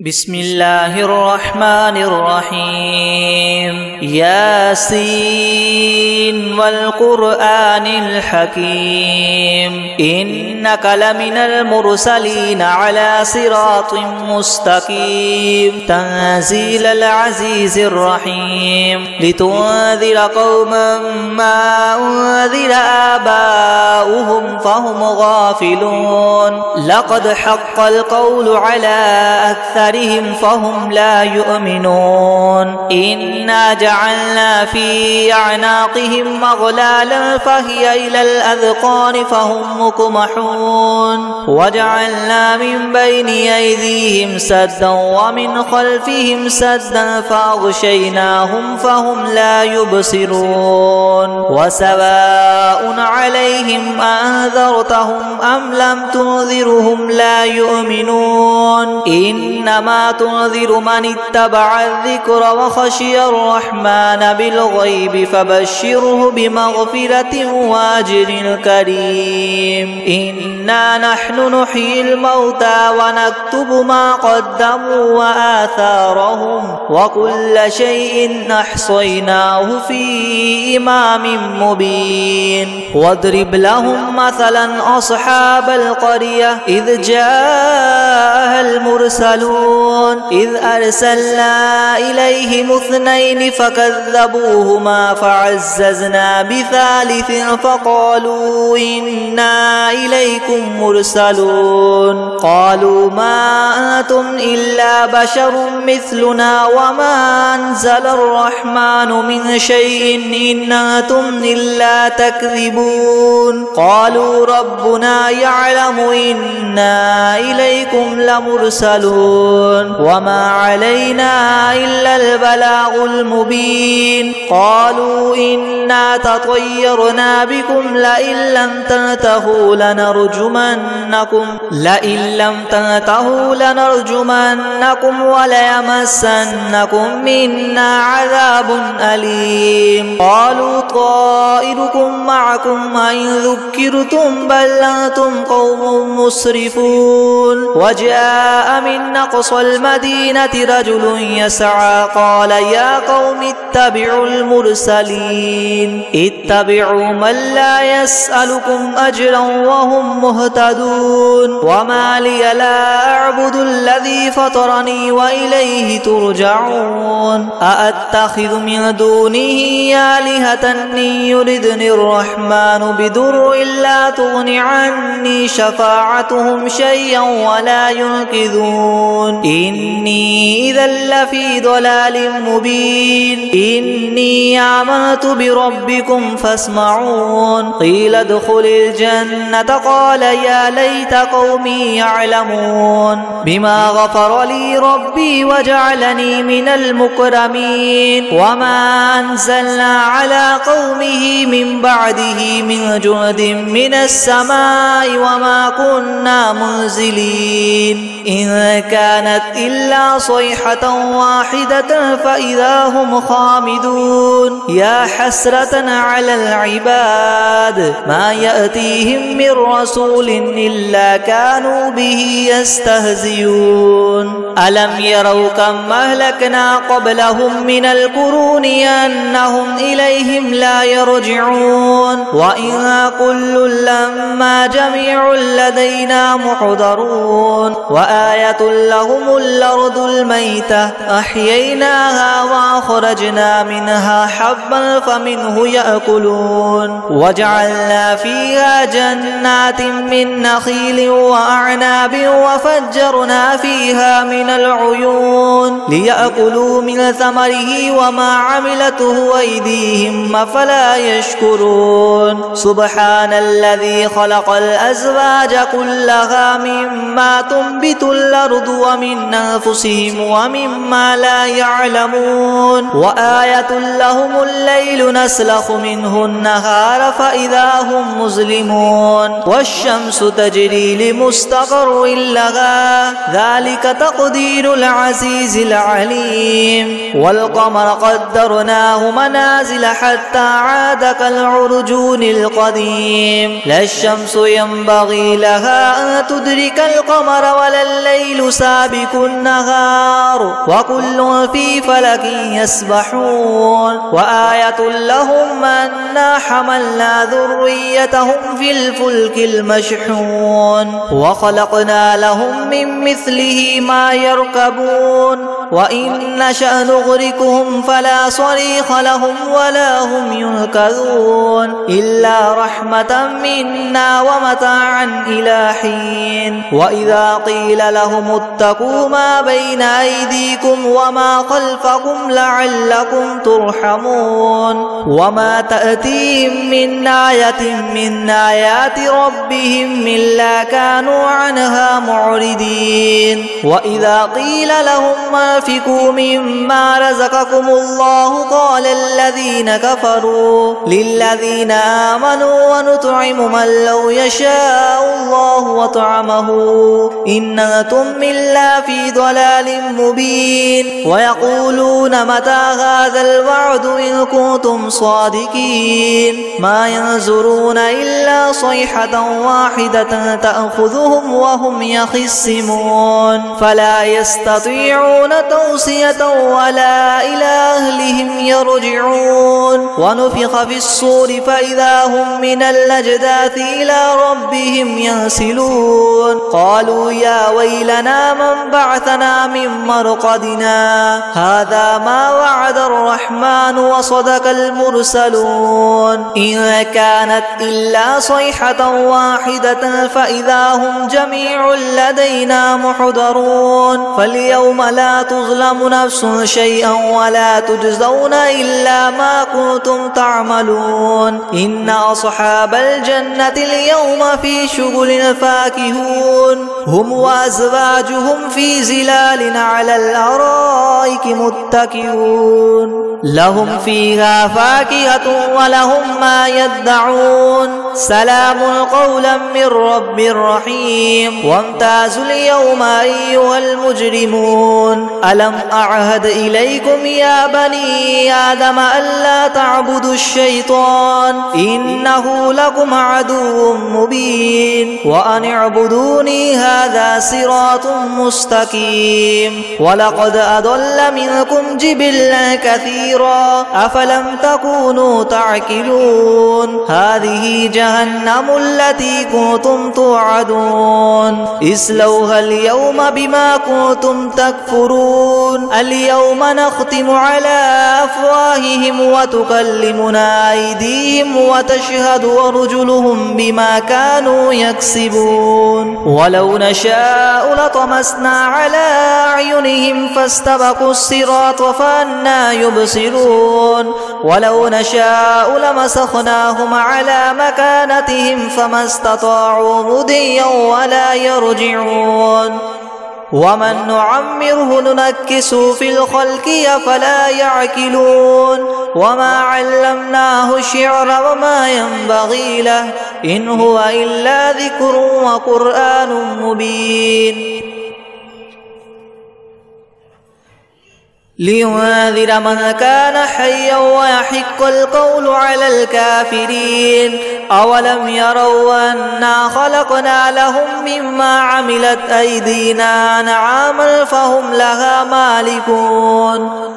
بسم الله الرحمن الرحيم ياسين والقرآن الحكيم إنك لمن المرسلين على صراط مستقيم تنزيل العزيز الرحيم لتنذر قوما ما أنذر آباؤهم فهم غافلون لقد حق القول على أكثرهم فهم لا يؤمنون إنا جعلنا في أعناقهم أغلالا فهي إلى الأذقان فهم مقمحون وجعلنا من بين أيديهم سدا ومن خلفهم سدا فأغشيناهم فهم لا يبصرون وسواء عليهم أنذرتهم أم لم تنذرهم لا يؤمنون إنما تنذر من اتبع الذكر وخشي الرحمن بالغيب فبشره بمغفرة وأجر كريم إنا نحن نحيي الموتى ونكتب ما قدموا وآثارهم وكل شيء أحصيناه في إمام مبين واضرب لهم مثلا أصحاب القرية إذ جاءها المرسلون إذ أرسلنا إليهم اثنين فكذبوهما فعززنا بثالث فقالوا إنا إليكم مرسلون قالوا ما أنتم إلا بشر مثلنا وما أنزل الرحمن من شيء إن أنتم إلا تكذبون قالوا ربنا يعلم إنا إليكم لمرسلون وما علينا إلا البلاغ المبين قالوا إنا تطيرنا بكم لئن لم تنتهوا لنرجمنكم وليمسنكم منا عذاب أليم قالوا طائركم معكم أئن ذكرتم بل أنتم قوم مسرفون وجاء من أقصى المدينة رجل يسعى قال يا قوم اتبعوا المرسلين اتبعوا من لا يسألكم أجرا وهم مهتدون وما لي لا أعبد الذي فطرني وإليه ترجعون أأتخذ من دونه آلهة إن يردني الرحمن بضر لا تغن عني شفاعتهم شيئا ولا ينقذون إني إذا لفي ضلال مبين إني آمنت بربكم فاسمعون قيل ادخل الجنة قال يا ليت قومي يعلمون بما غفر لي ربي وجعلني من المكرمين وما أنزلنا على قومه من بعده من جند من السماء وما كنا منزلين إن كانت إلا صيحة واحدة فإذا هم خامدون يا حسرة على العباد ما يأتيهم من رسول إلا كانوا به يستهزئون ألم يروا كم أهلكنا قبلهم من القرون أنهم إليهم لا يرجعون وإن كل لما جميع لدينا محضرون وآية لهم الأرض الميتة أحييناها وأخرجنا منها حبا فمنه يأكلون وجعلنا فيها جنات من نخيل وأعناب وفجرنا فيها من العيون ليأكلوا من ثمره وما عملته أيديهم أفلا يشكرون سبحان الذي خلق الأزواج كلها مما تنبت الأرض ومن أنفسهم ومما لا يعلمون وآية لهم الليل نسلخ منه النهار فإذا هم مظلمون والشمس تجري لمستقر لها ذلك تقدير العزيز العليم والقمر قدرناه منازل حتى عاد كالعرجون القديم لا الشمس ينبغي لها أن تدرك القمر ولا والليل سابق النهار وكل في فلك يسبحون وآية لهم أنا حملنا ذريتهم في الفلك المشحون وخلقنا لهم من مثله ما يركبون وإن نشأ نغرقهم فلا صريخ لهم ولا هم ينقذون إلا رحمة منا ومتاعا إلى حين وإذا قيل لهم اتقوا ما بين أيديكم وما خلفكم لعلكم ترحمون وما تأتيهم من آية من آيات ربهم إلا كانوا عنها معرضين وإذا قيل لهم أنفقوا مما رزقكم الله قال الذين كفروا للذين آمنوا ونطعم من لو يشاء الله وطعمه إن أنتم إلا في ضلال مبين ويقولون متى هذا الوعد إن كنتم صادقين ما ينظرون إلا صيحة واحدة تأخذهم وهم يخصمون فلا يستطيعون توصية ولا إلى أهلهم يرجعون ونفخ في الصور فإذا هم من الأجداث إلى ربهم ينسلون قالوا يا ويلنا من بعثنا من مرقدنا هذا ما وعد الرحمن وصدق المرسلون إن كانت إلا صيحة واحدة فإذا هم جميع لدينا محضرون فاليوم لا تظلم نفس شيئا ولا تجزون إلا ما كنتم تعملون إن أصحاب الجنة اليوم في شغل فاكهون هم وأزواجهم في زلال على الأرائك متكئون لهم فيها فاكهة ولهم ما يدعون سلام قولا من رب رحيم وامتازوا اليوم أيها المجرمون ألم أعهد إليكم يا بني آدم ألا تعبدوا الشيطان إنه لكم عدو مبين وأن اعبدوني هذا صراط مستقيم ولقد أضل منكم جبلا كثيرا أفلم تكونوا تعقلون هذه جهنم التي كنتم توعدون اصلوها اليوم بما كنتم تكفرون اليوم نختم على أفواههم وتكلمنا أيديهم وتشهد أرجلهم بما كانوا يكسبون ولو نشاء لطمسنا على أعينهم فاستبقوا الصراط فأنى يبصرون ولو نشاء لمسخناهم على مكانتهم فما استطاعوا مضيا ولا يرجعون ومن نعمره ننكسه في الخلق أفلا يعقلون وما علمناه الشعر وما ينبغي له إن هو إلا ذكر وقرآن مبين لينذر من كان حيا ويحق القول على الكافرين أولم يروا أنا خلقنا لهم مما عملت أيدينا أنعاما فهم لها مالكون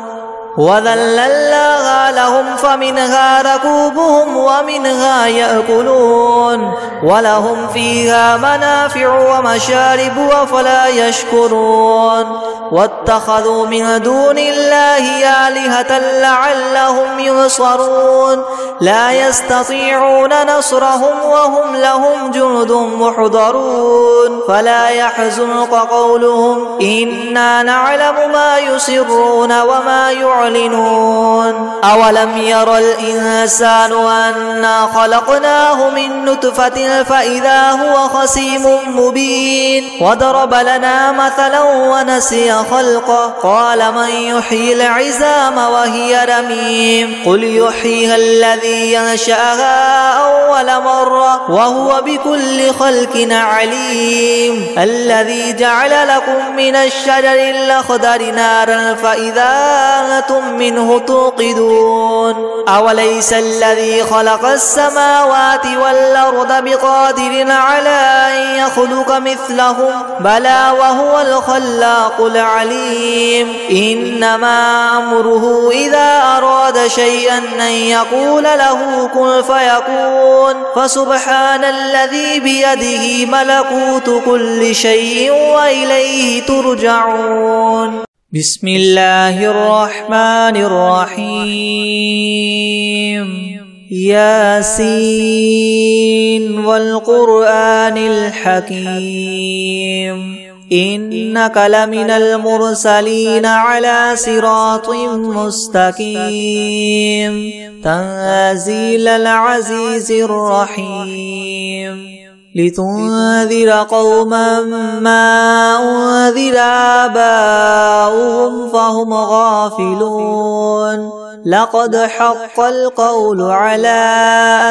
وذللناها لهم فمنها ركوبهم ومنها يأكلون ولهم فيها منافع ومشارب أفلا يشكرون واتخذوا من دون الله آلهة لعلهم ينصرون لا يستطيعون نصرهم وهم لهم جند محضرون فلا يحزنك قولهم إنا نعلم ما يسرون وما يعلنون أولم ير الإنسان أنا خلقناه من نطفة فإذا هو خصيم مبين وضرب لنا مثلا ونسي خلقه قال من يحيي العظام وهي رميم قل يحييها الذي ينشأها أول مرة وهو بكل خلق عليم الذي جعل لكم من الشجر الأخضر نارا فإذا أنتم منه توقدون أوليس الذي خلق السماوات والأرض بقادر على أن يخلق مثلهم بلى وهو الخلاق العليم إنما أمره إذا أراد شيئا أن يقول له كن فيكون فسبحان الذي بيده ملكوت كل شيء وإليه ترجعون بسم الله الرحمن الرحيم ياسين والقرآن الحكيم إنك لمن المرسلين على صراط مستقيم تنزيل العزيز الرحيم لتنذر قوما ما أنذر آباؤهم فهم غافلون لقد حق القول على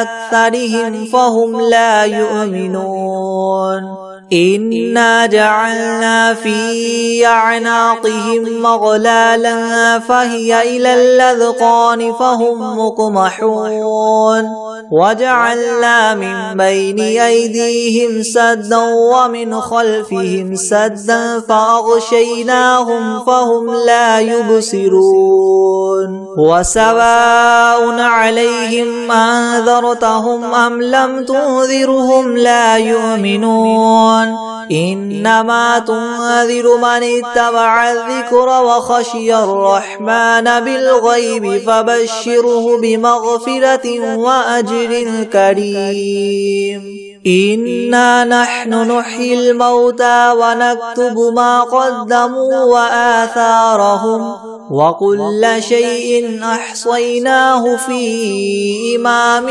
أكثرهم فهم لا يؤمنون إنا جعلنا في أعناقهم مغلالا فهي إلى الأذقان فهم مقمحون وجعلنا من بين أيديهم سدا ومن خلفهم سدا فأغشيناهم فهم لا يبصرون وسواء عليهم أنذرتهم أم لم تنذرهم لا يؤمنون إنما تنذر من اتبع الذكر وخشي الرحمن بالغيب فبشره بمغفرة وأجر كريم إنا نحن نحيي الموتى ونكتب ما قدموا وآثارهم وكل شيء أحصيناه في إمام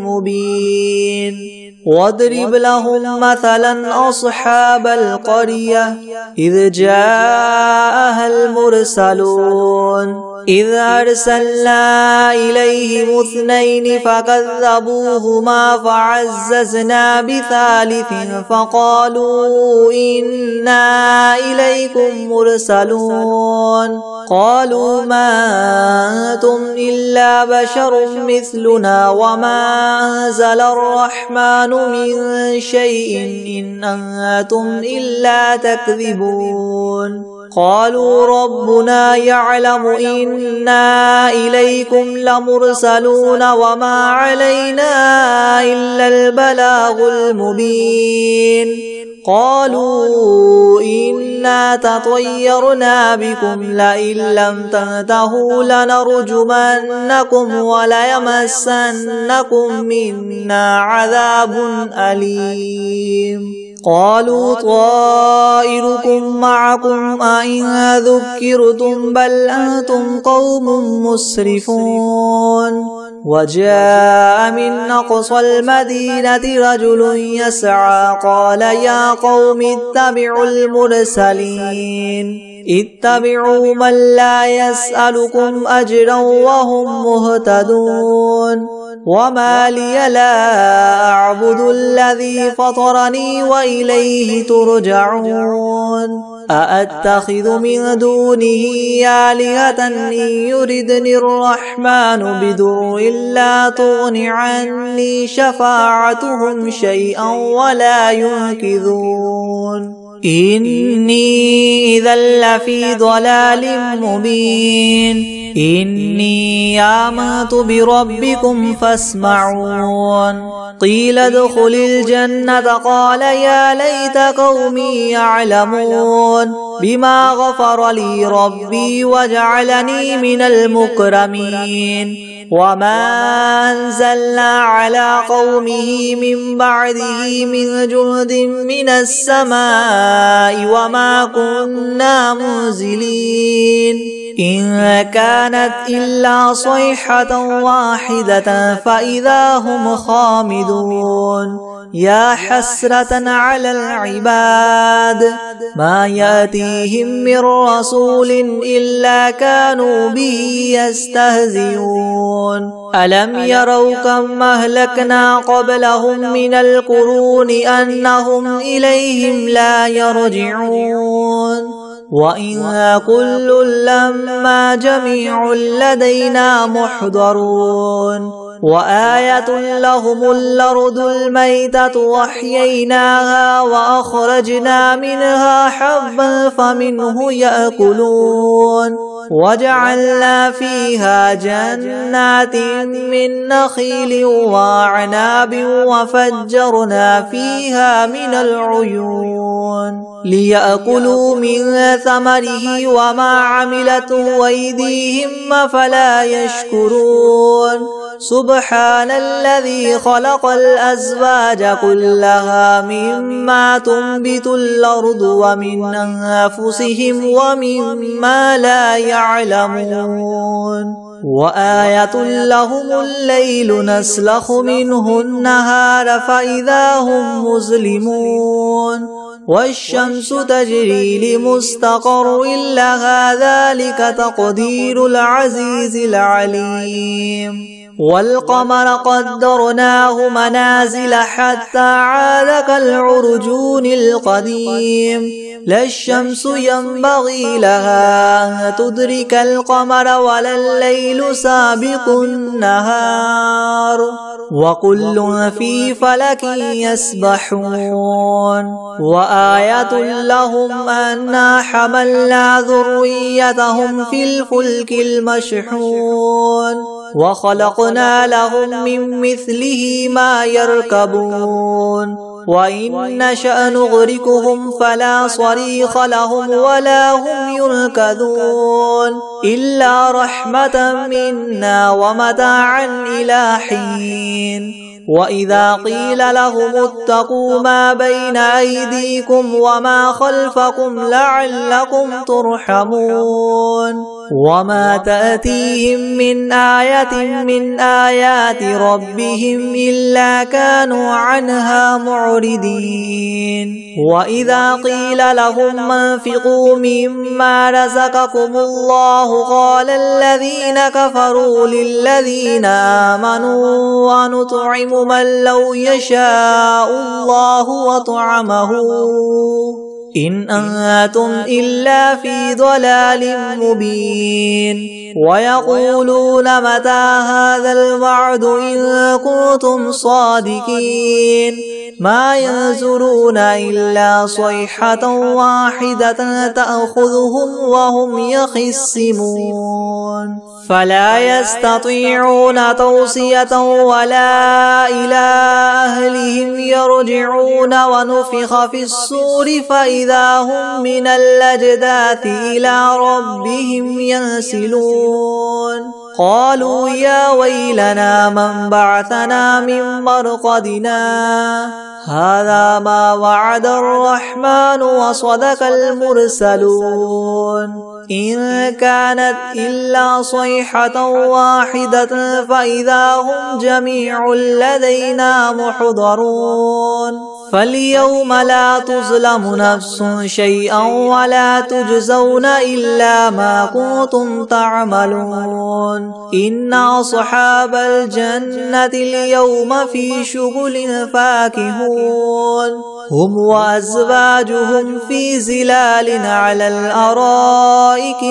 مبين واضرب لهم مثلا أصحاب القرية إذ جاءها المرسلون إذ أرسلنا إليهم اثنين فكذبوهما فعززنا بثالث فقالوا إنا إليكم مرسلون قالوا ما أنتم إلا بشر مثلنا وما أنزل الرحمن من شيء إن أنتم إلا تكذبون قالوا ربنا يعلم إنا إليكم لمرسلون وما علينا إلا البلاغ المبين قالوا إنا تطيرنا بكم لئن لم تنتهوا لنرجمنكم وليمسنكم منا عذاب أليم قالوا طائركم معكم أئن ذكرتم بل أنتم قوم مسرفون وجاء من أقصى المدينة رجل يسعى قال يا قوم اتبعوا المرسلين اتبعوا من لا يسألكم أجرا وهم مهتدون وما لي لا أعبد الذي فطرني وإليه ترجعون أأتخذ من دونه آلهة إن يردني الرحمن بدر لا تغن عني شفاعتهم شيئا ولا ينقذون إني إذا لفي ضلال مبين إني آمنت بربكم فاسمعون قيل ادخل الجنة قال يا ليت قومي يعلمون بما غفر لي ربي وجعلني من المكرمين وما أنزلنا على قومه من بعده من جند من السماء وما كنا منزلين إن كانت إلا صيحة واحدة فإذا هم خامدون يا حسرة على العباد ما يأتيهم من رسول إلا كانوا به يستهزئون ألم يروا كم أهلكنا قبلهم من القرون أنهم إليهم لا يرجعون وإن كل لما جميع لدينا محضرون وآية لهم الأرض الميتة وأحييناها وأخرجنا منها حبا فمنه يأكلون وجعلنا فيها جنات من نخيل وأعناب وفجرنا فيها من العيون ليأكلوا من ثمره وما عملته أيديهم أفلا يشكرون سبحان الذي خلق الأزواج كلها مما تنبت الأرض ومن أنفسهم ومما لا يعلمون وآية لهم الليل نسلخ منه النهار فإذا هم مظلمون والشمس تجري لمستقر لها ذلك تقدير العزيز العليم والقمر قدرناه منازل حتى عاد كالعرجون القديم لا الشمس ينبغي لها أن تدرك القمر ولا الليل سابق النهار وكل في فلك يسبحون وآية لهم أنا حملنا ذريتهم في الفلك المشحون وخلقنا لهم من مثله ما يركبون وإن نشأ نغرقهم فلا صريخ لهم ولا هم ينقذون إلا رحمة منا ومتاعا إلى حين وإذا قيل لهم اتقوا ما بين أيديكم وما خلفكم لعلكم ترحمون وما تأتيهم من آية من آيات ربهم إلا كانوا عنها معرضين وإذا قيل لهم انفقوا مما رزقكم الله قال الذين كفروا للذين آمنوا ونطعم من لو يشاء الله وطعمه إن أنتم إلا في ضلال مبين ويقولون متى هذا الوعد إن كنتم صادقين ما ينظرون إلا صيحة واحدة تأخذهم وهم يخصمون فلا يستطيعون توصية ولا إلى أهلهم يرجعون ونفخ في الصور فإذا هم من الأجداث إلى ربهم ينسلون قالوا يا ويلنا من بعثنا من مرقدنا هذا ما وعد الرحمن وصدق المرسلون إن كانت إلا صيحة واحدة فإذا هم جميع لدينا محضرون فاليوم لا تظلم نفس شيئا ولا تجزون إلا ما كنتم تعملون إن أصحاب الجنة اليوم في شغل فاكهون هم وأزواجهم في زلال على الأرائك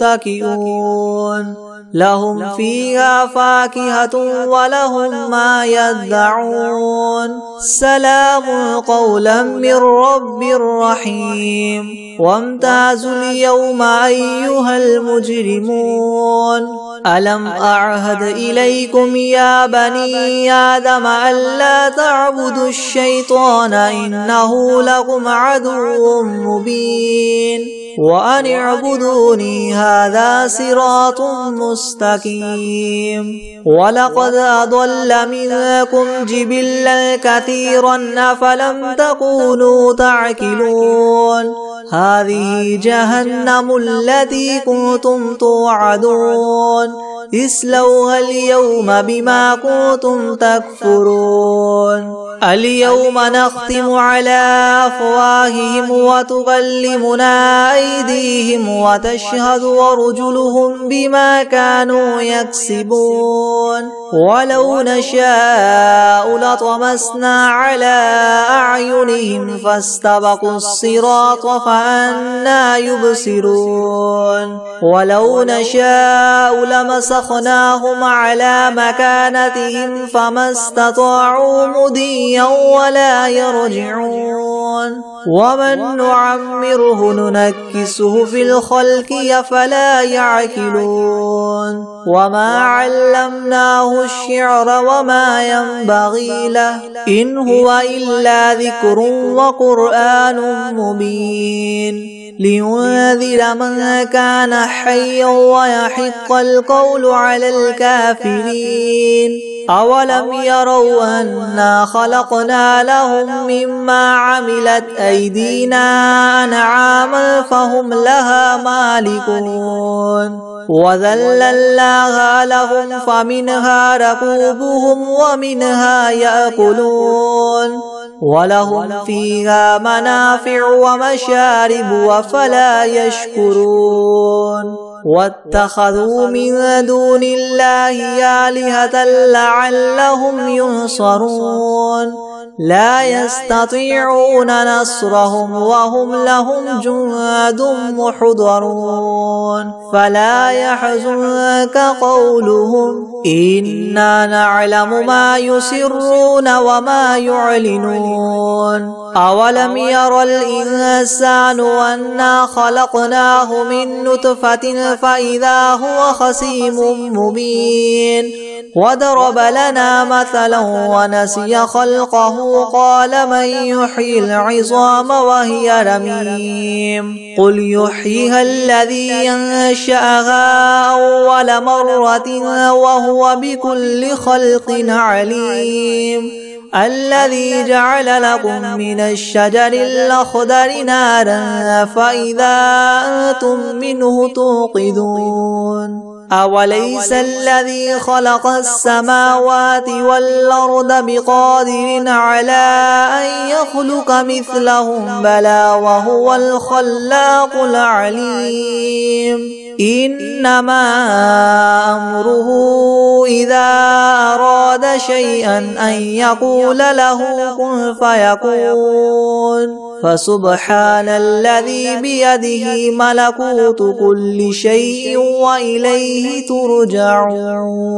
متكئون لهم فيها فاكهة ولهم ما يدعون سلام قولا من رب رحيم وامتازوا اليوم أيها المجرمون ألم أعهد إليكم يا بني آدم ألا تعبدوا الشيطان إنه لكم عدو مبين وأن اعبدوني هذا صراط مستقيم ولقد أضل منكم جبلا كثيرا أفلم تكونوا تعقلون هذه جهنم التي كنتم توعدون اصلوها اليوم بما كنتم تكفرون اليوم نختم على أفواههم وتكلمنا أيديهم وتشهد أرجلهم بما كانوا يكسبون ولو نشاء لطمسنا على أعينهم فاستبقوا الصراط فأنى يبصرون ولو نشاء لمسخناهم على مكانتهم فما استطاعوا مضيا ولا يرجعون ومن نعمره ننكسه في الخلق أفلا يعقلون وما علمناه الشعر وما ينبغي له إن هو إلا ذكر وقرآن مبين لينذر من كان حيا ويحق القول على الكافرين أولم يروا أنا خلقنا لهم مما عملت أيدينا أنعاما فهم لها مالكون وذللناها لهم فمنها ركوبهم ومنها يأكلون ولهم فيها منافع ومشارب وفلا يشكرون واتخذوا من دون الله آلهة لعلهم ينصرون لا يستطيعون نصرهم وهم لهم جند محضرون فلا يحزنك قولهم إنا نعلم ما يسرون وما يعلنون أولم ير الإنسان أنا خلقناه من نطفة فإذا هو خصيم مبين وضرب لنا مثلا ونسي خلقه قال من يحيي العظام وهي رميم قل يحييها الذي ينشأها أول مرة وهو بكل خلق عليم الذي جعل لكم من الشجر الأخضر نارا فإذا أنتم منه توقدون أوليس الذي خلق السماوات والأرض بقادر على أن يخلق مثلهم بلى وهو الخلاق العليم إنما أمره إذا أراد شيئا أن يقول له كن فيكون فسبحان الذي بيده ملكوت كل شيء وإليه ترجعون